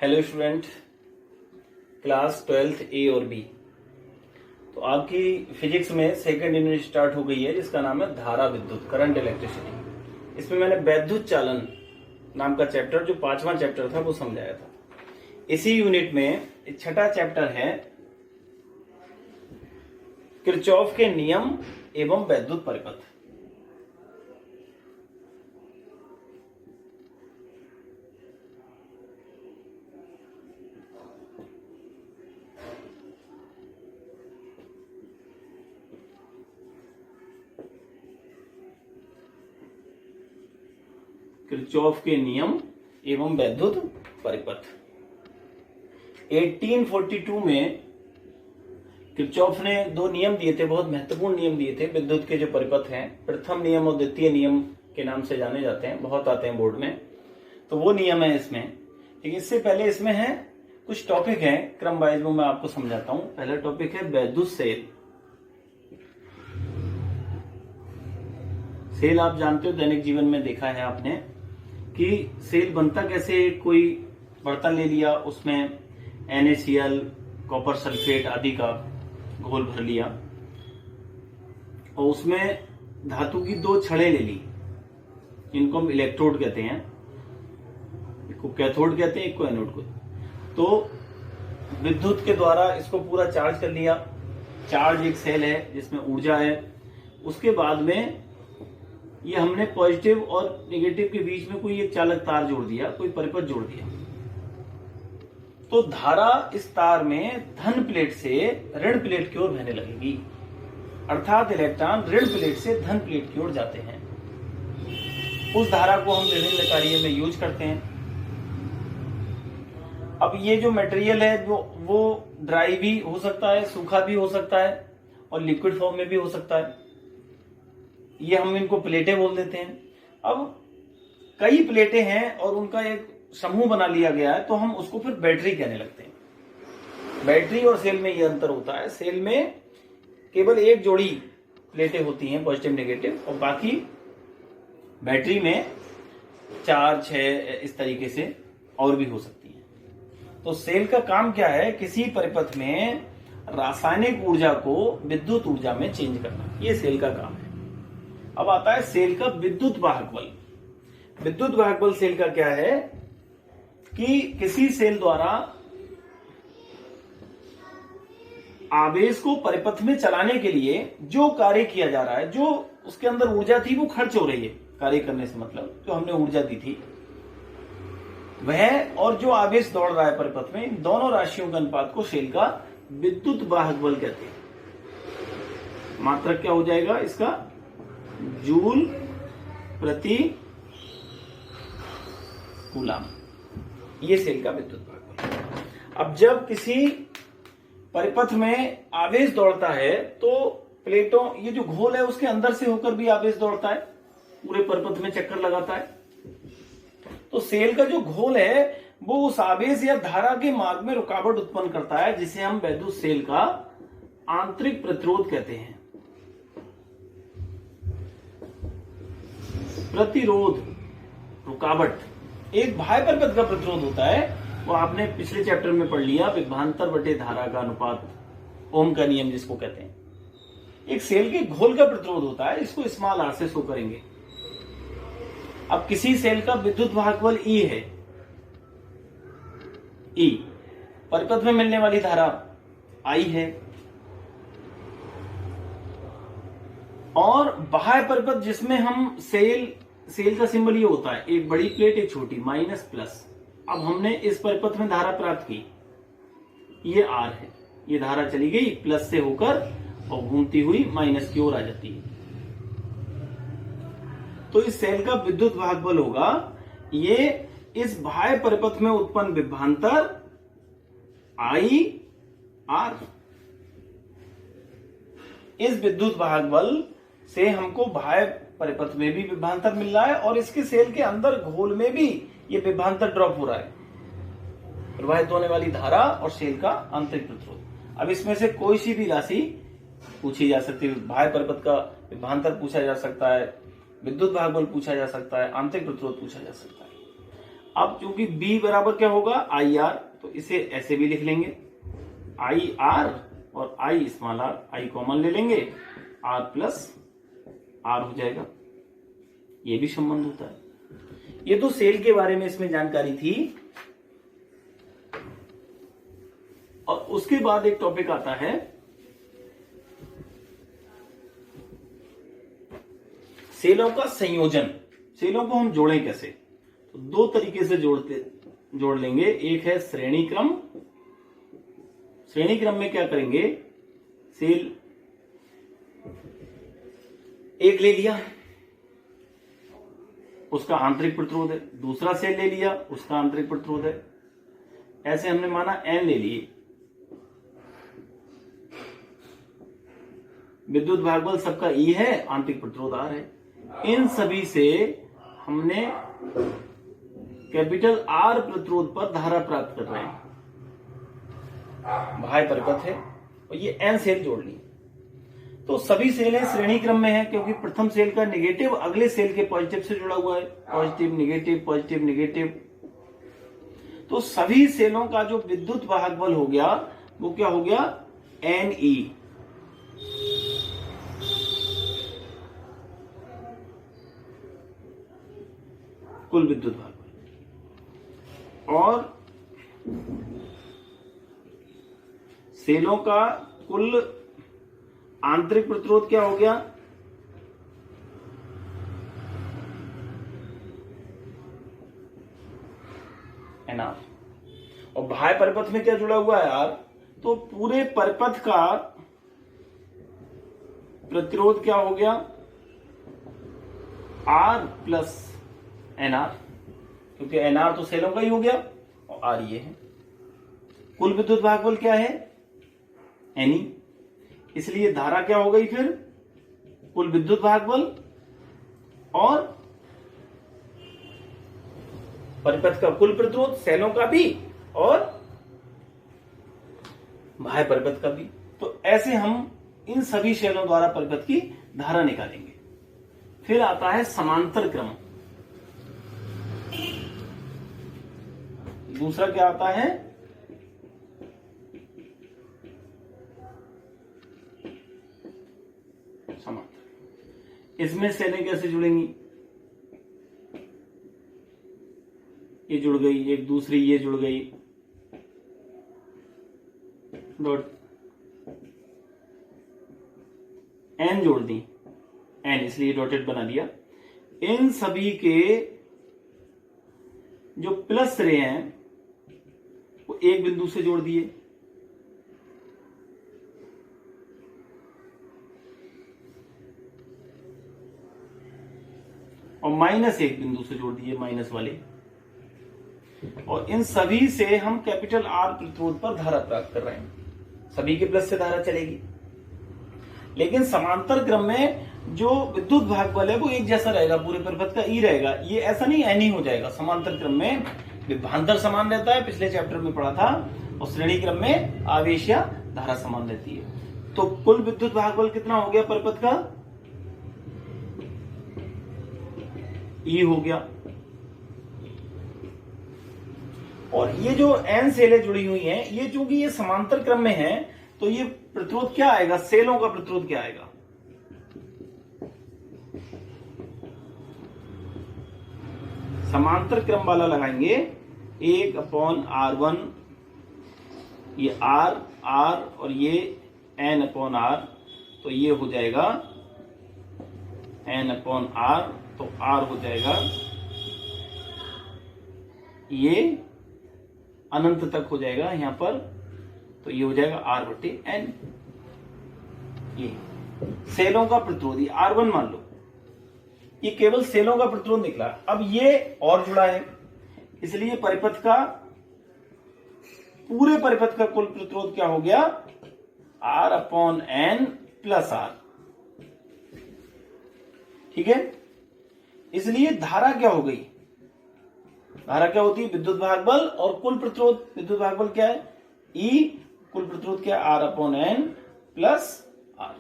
Hello student, class 12th ए और B. तो आपकी फिजिक्स में सेकंड यूनिट स्टार्ट हो गई है जिसका नाम है धारा विद्युत, करंट इलेक्ट्रिसिटी। इसमें मैंने वैद्युत चालन नाम का चैप्टर, जो 5वां चैप्टर था, वो समझाया था। इसी यूनिट में छठा चैप्टर है किरचॉफ के नियम एवं वैद्युत परिपथ। किरचॉफ के नियम एवं वैद्युत परिपथ। 1842 में किरचॉफ ने दो नियम दिए थे, बहुत महत्वपूर्ण नियम दिए थे विद्युत के जो परिपथ हैं। प्रथम नियम और द्वितीय नियम के नाम से जाने जाते हैं, बहुत आते हैं बोर्ड में। तो वो नियम है इसमें। लेकिन इससे पहले इसमें है कुछ टॉपिक हैं, क्रम वाइज वो मैं आपको समझाता हूं। पहला टॉपिक है वैद्युत सेल। सेल आप जानते हो, दैनिक जीवन में देखा है आपने कि सेल बनता कैसे। कोई बर्तन ले लिया, उसमें NaCl, कॉपर सल्फेट आदि का घोल भर लिया और उसमें धातु की दो छड़ें ले ली, इनको हम इलेक्ट्रोड कहते हैं। एक को कैथोड कहते हैं, एक को एनोड को। तो विद्युत के द्वारा इसको पूरा चार्ज कर लिया। चार्ज एक सेल है जिसमें ऊर्जा है। उसके बाद में ये हमने पॉजिटिव और नेगेटिव के बीच में कोई एक चालक तार जोड़ दिया, कोई परिपथ जोड़ दिया। तो धारा इस तार में धन प्लेट से ऋण प्लेट की ओर बहने लगेगी, अर्थात इलेक्ट्रॉन ऋण प्लेट से धन प्लेट की ओर जाते हैं। उस धारा को हम विभिन्न कार्यों में यूज करते हैं। अब ये जो मटेरियल है वो ड्राई भी हो सकता है, सूखा भी हो सकता है और लिक्विड फॉर्म में भी हो सकता है। ये हम इनको प्लेटें बोल देते हैं। अब कई प्लेटें हैं और उनका एक समूह बना लिया गया है, तो हम उसको फिर बैटरी कहने लगते हैं। बैटरी और सेल में ये अंतर होता है। सेल में केवल एक जोड़ी प्लेटें होती हैं, पॉजिटिव नेगेटिव, और बाकी बैटरी में 4, 6 इस तरीके से और भी हो सकती हैं। तो सेल का काम क्या है? किसी परिपथ में रासायनिक ऊर्जा को विद्युत ऊर्जा में चेंज करना, ये सेल का काम है। अब आता है सेल का विद्युत वाहक बल। विद्युत वाहक बल सेल का क्या है कि किसी सेल द्वारा आवेश को परिपथ में चलाने के लिए जो कार्य किया जा रहा है, जो उसके अंदर ऊर्जा थी वो खर्च हो रही है। कार्य करने से मतलब जो हमने ऊर्जा दी थी वह, और जो आवेश दौड़ रहा है परिपथ में, इन दोनों राशियों के अनुपात को सेल का विद्युत वाहक बल कहते हैं। मात्रक क्या हो जाएगा इसका? जूल प्रति कूलम। ये सेल का विद्युत वाहक बल। अब जब किसी परिपथ में आवेश दौड़ता है तो प्लेटों, ये जो घोल है उसके अंदर से होकर भी आवेश दौड़ता है, पूरे परिपथ में चक्कर लगाता है। तो सेल का जो घोल है वो उस आवेश या धारा के मार्ग में रुकावट उत्पन्न करता है, जिसे हम वैद्युत सेल का आंतरिक प्रतिरोध कहते हैं। प्रतिरोध, रुकावट। एक बाह्य परिपथ का प्रतिरोध होता है, वो आपने पिछले चैप्टर में पढ़ लिया, विभवांतर बटे धारा का अनुपात, ओम का नियम जिसको कहते हैं। एक सेल के घोल का प्रतिरोध होता है, इसको स्मॉल आर से शो करेंगे। अब किसी सेल का विद्युत वाहक बल E है, E, परिपथ में मिलने वाली धारा I है, और बाह्य परिपथ जिसमें हम सेल का सिंबल ये होता है, एक बड़ी प्लेट एक छोटी, माइनस प्लस। अब हमने इस परिपथ में धारा प्राप्त की, ये R है, ये धारा चली गई प्लस से होकर और घूमती हुई माइनस की ओर आ जाती है। तो इस सेल का विद्युत वाहक बल होगा ये इस बाह्य परिपथ में उत्पन्न विभवांतर I/R। इस विद्युत वाहक बल से हमको बाह्य परिपथ में भी विभवांतर मिल रहा है और इसके सेल के अंदर घोल में भी ये विभवांतर ड्रॉप हो रहा है, प्रवाहित होने वाली धारा और सेल का आंतरिक प्रतिरोध। अब इसमें से कोई सी भी राशि पूछी जा सकती है। बाह्य परिपथ का विभवांतर पूछा जा सकता है, विद्युत वाहक बल पूछा जा सकता है, आंतरिक प्रतिरोध पूछा जा सकता है। अब चूंकि B बराबर क्या होगा IR, तो इसे ऐसे भी लिख लेंगे IR और I small r, I common ले लेंगे, R प्लस R हो जाएगा। ये भी संबंध होता है। ये तो सेल के बारे में इसमें जानकारी थी। और उसके बाद एक टॉपिक आता है सेलों का संयोजन। सेलों को हम जोड़ें कैसे? तो दो तरीके से जोड़ लेंगे। एक है श्रेणी क्रम। श्रेणी क्रम में क्या करेंगे, सेल एक ले लिया, उसका आंतरिक प्रतिरोध है, दूसरा सेल ले लिया, उसका आंतरिक प्रतिरोध है, ऐसे हमने माना n ले लिए। विद्युत भागबल सबका E है, आंतरिक प्रतिरोध R है। इन सभी से हमने कैपिटल R प्रतिरोध पर धारा प्राप्त कर रहे हैं। बाह्य परिपथ है और ये n सेल जोड़ ली। तो सभी सेलें श्रेणी क्रम में है, क्योंकि प्रथम सेल का नेगेटिव अगले सेल के पॉजिटिव से जुड़ा हुआ है। Positive negative, positive negative. तो सभी सेलों का जो विद्युत वाहक बल हो गया वो क्या हो गया, Ne। कुल विद्युत भाग बल। और सेलों का कुल आंतरिक प्रतिरोध क्या हो गया, NR। और बाह्य परिपथ में क्या जुड़ा हुआ है, R। तो पूरे परिपथ का प्रतिरोध क्या हो गया, R प्लस NR, क्योंकि NR तो सेलों का ही हो गया और R ये है। कुल विद्युत भाग बल क्या है, Ne। इसलिए धारा क्या हो गई फिर, कुल विद्युत भाग बल और परिपथ का कुल प्रतिरोध, सेलों का भी और बाह्य परिपथ का भी। तो ऐसे हम इन सभी सेलों द्वारा परिपथ की धारा निकालेंगे। फिर आता है समांतर क्रम। दूसरा क्या आता है, समांतर। इसमें सेलें कैसे जुड़ेंगी, ये जुड़ गई, एक दूसरी ये जुड़ गई, डॉट n जोड़ दी, n इसलिए डॉटेड बना दिया। इन सभी के जो प्लस रे हैं वो एक बिंदु से जोड़ दिए, और माइनस एक बिंदु से जोड़ दिए, माइनस वाले। और इन सभी से हम कैपिटल R प्रतिरोध पर धारा प्राप्त कर रहे हैं। सभी के प्लस से धारा चलेगी। लेकिन समांतर क्रम में जो विद्युत भाग बल है वो एक जैसा रहेगा, पूरे परिपथ का E रहेगा। ये ऐसा नहीं N ही हो जाएगा। समांतर क्रम में विभवांतर समान रहता है, पिछले चैप्टर में पढ़ा था। और श्रेणी क्रम में आवेश या धारा समान रहती है। तो कुल विद्युत भाग बल कितना हो गया परिपथ का, E हो गया। और ये जो n सेलें जुड़ी हुई हैं, ये चूंकि ये समांतर क्रम में है, तो ये प्रतिरोध क्या आएगा, सेलों का प्रतिरोध क्या आएगा, समांतर क्रम वाला लगाएंगे 1/R1, ये R और ये n/R, तो ये हो जाएगा n/R, तो R हो जाएगा, ये अनंत तक हो जाएगा यहां पर, तो ये हो जाएगा R/N। ये सेलों का प्रतिरोध, ये R1 मान लो, ये केवल सेलों का प्रतिरोध निकला। अब ये और जुड़ा है, इसलिए परिपथ का, पूरे परिपथ का कुल प्रतिरोध क्या हो गया, R/N प्लस R। ठीक है। इसलिए धारा क्या हो गई, धारा क्या होती है, विद्युत भाग बल और कुल प्रतिरोध। विद्युत भाग बल क्या है, E, कुल प्रतिरोध क्या है, R/N plus R।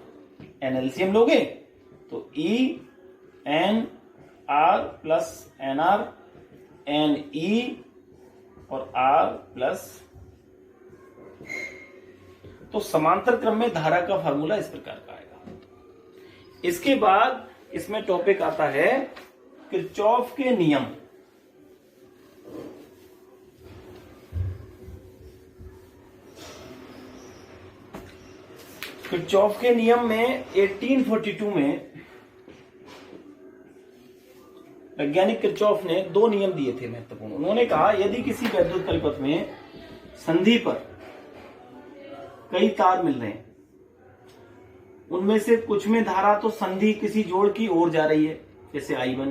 N LCM लोगे तो E N R plus NR, NE और R प्लस। तो समांतर क्रम में धारा का फार्मूला इस प्रकार का आएगा। इसके बाद इसमें टॉपिक आता है किरचॉफ के नियम। किरचॉफ के नियम में 1842 में वैज्ञानिक किरचॉफ ने 2 नियम दिए थे महत्वपूर्ण। उन्होंने कहा यदि किसी वैद्युत परिपथ में संधि पर कई तार मिल रहे हैं, उनमें से कुछ में धारा तो संधि किसी जोड़ की ओर जा रही है जैसे I1,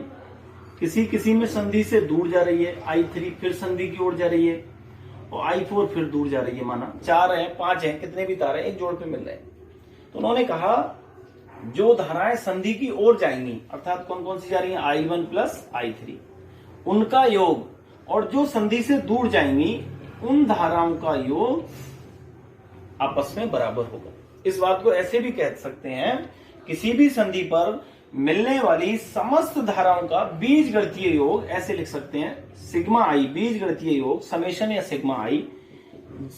किसी में संधि से दूर जा रही है I3, फिर संधि की ओर जा रही है, और I4 फिर दूर जा रही है। माना 4 है 5 है, कितने भी तार है एक जोड़ पे मिल रहे हैं। तो उन्होंने कहा जो धाराएं संधि की ओर जाएंगी, अर्थात कौन कौन सी जा रही है I1 प्लस I3, उनका योग, और जो संधि से दूर जाएंगी उन धाराओं का योग आपस में बराबर होगा। इस बात को ऐसे भी कह सकते हैं, किसी भी संधि पर मिलने वाली समस्त धाराओं का बीजगणितीय योग ऐसे लिख सकते हैं, सिग्मा आई बीजगणितीय योग समेशन या सिग्मा आई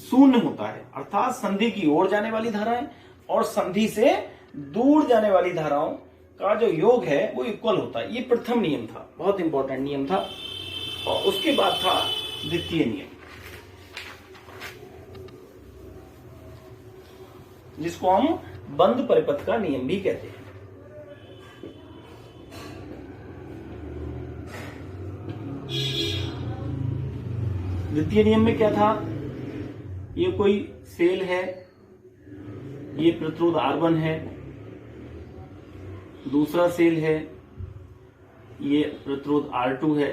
0 होता है। अर्थात संधि की ओर जाने वाली धाराएं और संधि से दूर जाने वाली धाराओं का जो योग है वो इक्वल होता है। ये प्रथम नियम था, बहुत इंपॉर्टेंट नियम था। और उसके बाद था द्वितीय नियम, जिसको हम बंद परिपथ का नियम भी कहते हैं। द्वितीय नियम में क्या था, ये कोई सेल है, ये प्रतिरोध R1 है, दूसरा सेल है, ये प्रतिरोध R2 है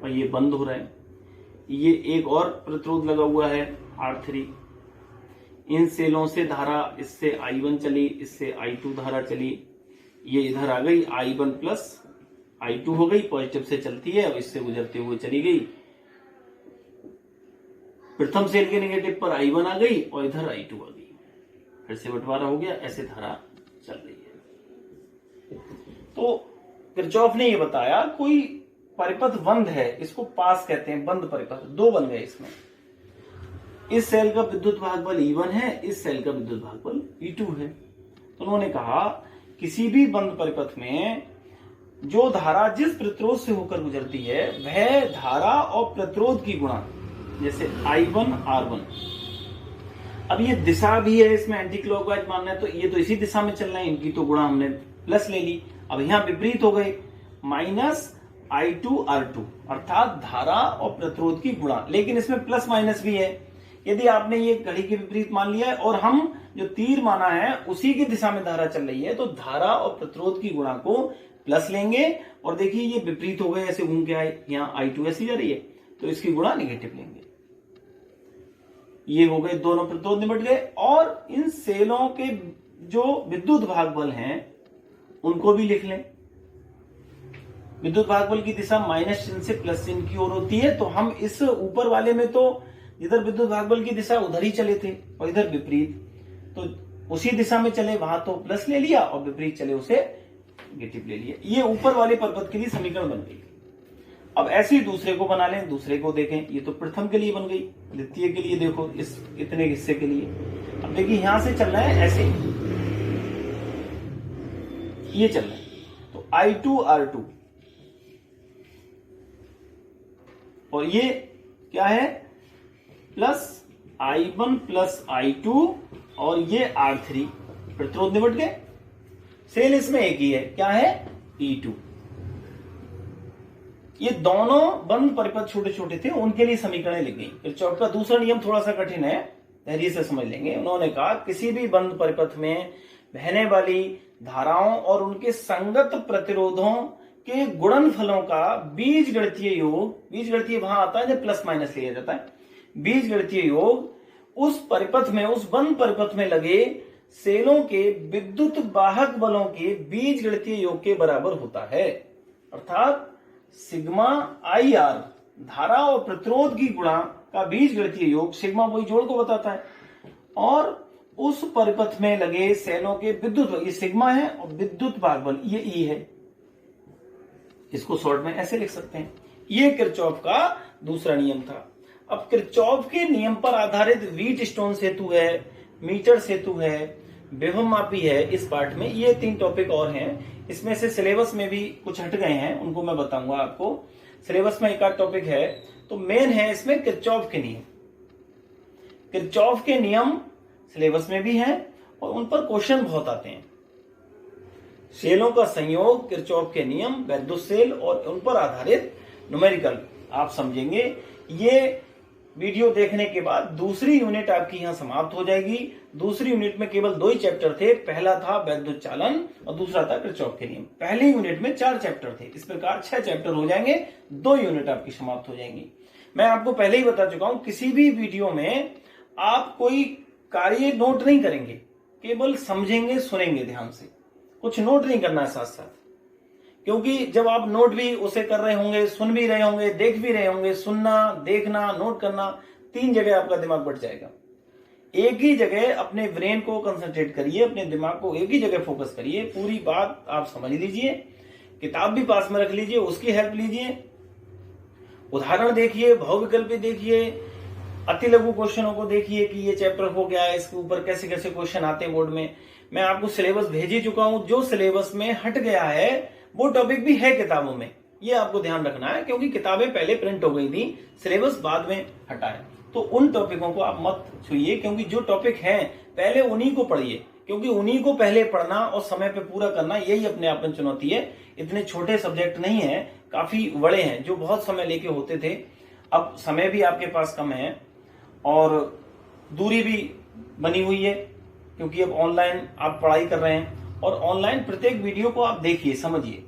और ये बंद हो रहा है। ये एक और प्रतिरोध लगा हुआ है R3। इन सेलों से धारा इससे I1 चली, इससे I2 धारा चली, ये इधर आ गई I1 प्लस I2 हो गई, पॉजिटिव से चलती है और इससे गुजरते हुए चली गई। प्रथम सेल के नेगेटिव पर I1 आ गई और इधर I2 आ गई, फिर से बंटवारा हो गया, ऐसे धारा चल रही है। तो किरचॉफ ने ये बताया कोई परिपथ बंद है, इसको पास कहते हैं, बंद परिपथ। 2 बन गए इसमें, इस सेल का विद्युत भागबल E1 है, इस सेल का विद्युत भागबल E2 है। तो उन्होंने कहा किसी भी बंद परिपथ में जो धारा जिस प्रतिरोध से होकर गुजरती है वह धारा और प्रतिरोध की गुणा, जैसे I1 R1। अब ये दिशा भी है, इसमें एंटी क्लॉकवाइज मानना है, तो ये तो इसी दिशा में चलना है, इनकी तो गुणा हमने प्लस ले ली। अब यहां विपरीत हो गए, माइनस I2 R2, अर्थात धारा और प्रतिरोध की गुणा, लेकिन इसमें प्लस माइनस भी है। यदि आपने ये घड़ी के विपरीत मान लिया है और हम जो तीर माना है उसी की दिशा में धारा चल रही है, तो धारा और प्रतिरोध की गुणा को प्लस लेंगे, और देखिए ये विपरीत हो गए, ऐसे घूम के आए, यहाँ I2 ऐसी जा रही है तो इसकी गुणा नेगेटिव लेंगे। ये हो गए, दोनों प्रतिरोध निपट गए। और इन सेलों के जो विद्युत भागबल हैं उनको भी लिख लें। विद्युत भागबल की दिशा माइनस चिन्ह से प्लस चिन्ह की ओर होती है, तो हम इस ऊपर वाले में तो इधर विद्युत भागबल की दिशा उधर ही चले थे और इधर विपरीत, तो उसी दिशा में चले, वहां तो प्लस ले लिया और विपरीत चले उसे नेगेटिव ले लिया। ये ऊपर वाले परिपथ के लिए समीकरण बन गई। अब ऐसे ही दूसरे को बना लें, दूसरे को देखें, ये तो प्रथम के लिए बन गई, द्वितीय के लिए देखो इस इतने हिस्से के लिए। अब देखिए यहां से चलना है ऐसे, ये चलना है, तो I2 R2, और ये क्या है प्लस I1 प्लस I2, और ये R3, प्रतिरोध निपट गए। सेल इसमें एक ही है, क्या है E2। ये दोनों बंद परिपथ छोटे छोटे थे, उनके लिए समीकरण लिख गई। किरचॉफ का दूसरा नियम थोड़ा सा कठिन है, धैर्य से समझ लेंगे। उन्होंने कहा किसी भी बंद परिपथ में बहने वाली धाराओं और उनके संगत प्रतिरोधों के गुणनफलों का बीजगणितीय योग, बीजगणितीय वहां आता है जब प्लस माइनस लिया जाता है, बीजगणितीय योग उस परिपथ में, उस बंद परिपथ में लगे सेलों के विद्युत वाहक बलों के बीजगणितीय योग के बराबर होता है। अर्थात सिग्मा आई आर धारा और प्रतिरोध की गुणा का बीजगणितीय योग, सिग्मा वही जोड़ को बताता है, और उस परिपथ में लगे सेलों के विद्युत, ये सिग्मा है, और विद्युत भागबल ये ई है। इसको शॉर्ट में ऐसे लिख सकते हैं ये किरचॉफ का दूसरा नियम था। अब किरचॉफ के नियम पर आधारित व्हीटस्टोन सेतु है, मीटर सेतु है, विभवमापी है। इस पार्ट में ये 3 टॉपिक और हैं। इसमें से सिलेबस में भी कुछ हट गए हैं, उनको मैं बताऊंगा आपको। सिलेबस में एक आध टॉपिक है, तो मेन है इसमें किरचॉफ के नियम। किरचॉफ के नियम सिलेबस में भी हैं और उन पर क्वेश्चन बहुत आते हैं। सेलों का संयोग, किरचॉफ के नियम, वैद्युत सेल और उन पर आधारित न्यूमेरिकल आप समझेंगे। ये वीडियो देखने के बाद दूसरी यूनिट आपकी यहां समाप्त हो जाएगी। दूसरी यूनिट में केवल 2 ही चैप्टर थे, पहला था वैद्युत चालन और दूसरा था किरचॉफ के नियम। पहली यूनिट में 4 चैप्टर थे, इस प्रकार 6 चैप्टर हो जाएंगे, 2 यूनिट आपकी समाप्त हो जाएंगी। मैं आपको पहले ही बता चुका हूं, किसी भी वीडियो में आप कोई कार्य नोट नहीं करेंगे, केवल समझेंगे, सुनेंगे ध्यान से, कुछ नोट नहीं करना है साथ साथ। क्योंकि जब आप नोट भी उसे कर रहे होंगे, सुन भी रहे होंगे, देख भी रहे होंगे, सुनना, देखना, नोट करना, 3 जगह आपका दिमाग बट जाएगा। एक ही जगह अपने ब्रेन को कंसंट्रेट करिए, अपने दिमाग को एक ही जगह फोकस करिए, पूरी बात आप समझ लीजिए, किताब भी पास में रख लीजिए, उसकी हेल्प लीजिए, उदाहरण देखिए, बहुविकल्पी देखिए, अति लघु क्वेश्चनों को देखिए कि ये चैप्टर हो गया है, इसके ऊपर कैसे कैसे क्वेश्चन आते हैं बोर्ड में। मैं आपको सिलेबस भेज ही चुका हूं, जो सिलेबस में हट गया है वो टॉपिक भी है किताबों में, ये आपको ध्यान रखना है। क्योंकि किताबें पहले प्रिंट हो गई थी, सिलेबस बाद में हटा है, तो उन टॉपिकों को आप मत छुइए। क्योंकि जो टॉपिक हैं पहले उन्हीं को पढ़िए, क्योंकि उन्हीं को पहले पढ़ना और समय पे पूरा करना, यही अपने आप में चुनौती है। इतने छोटे सब्जेक्ट नहीं है, काफी बड़े हैं जो बहुत समय लेके होते थे। अब समय भी आपके पास कम है और दूरी भी बनी हुई है, क्योंकि अब ऑनलाइन आप पढ़ाई कर रहे हैं और ऑनलाइन प्रत्येक वीडियो को आप देखिए, समझिए।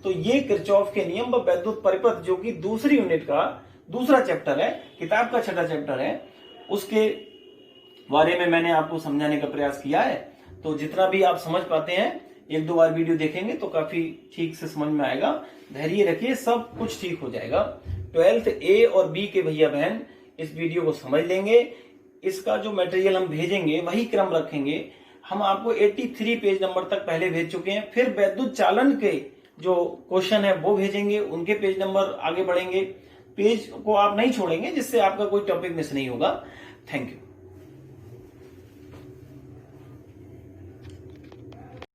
तो ये किरचॉफ के नियम व वैद्युत परिपथ, जो कि दूसरी यूनिट का दूसरा चैप्टर है, किताब का 6ठा चैप्टर है, उसके बारे में मैंने आपको समझाने का प्रयास किया है। तो जितना भी आप समझ पाते हैं, 1-2 बार वीडियो देखेंगे तो काफी ठीक से समझ में आएगा। धैर्य रखिए, सब कुछ ठीक हो जाएगा। 12th A और B के भैया बहन इस वीडियो को समझ लेंगे। इसका जो मटेरियल हम भेजेंगे वही क्रम रखेंगे। हम आपको 83 पेज नंबर तक पहले भेज चुके हैं, फिर वैद्युत चालन के जो क्वेश्चन है वो भेजेंगे, उनके पेज नंबर आगे बढ़ेंगे। पेज को आप नहीं छोड़ेंगे, जिससे आपका कोई टॉपिक मिस नहीं होगा। Thank you.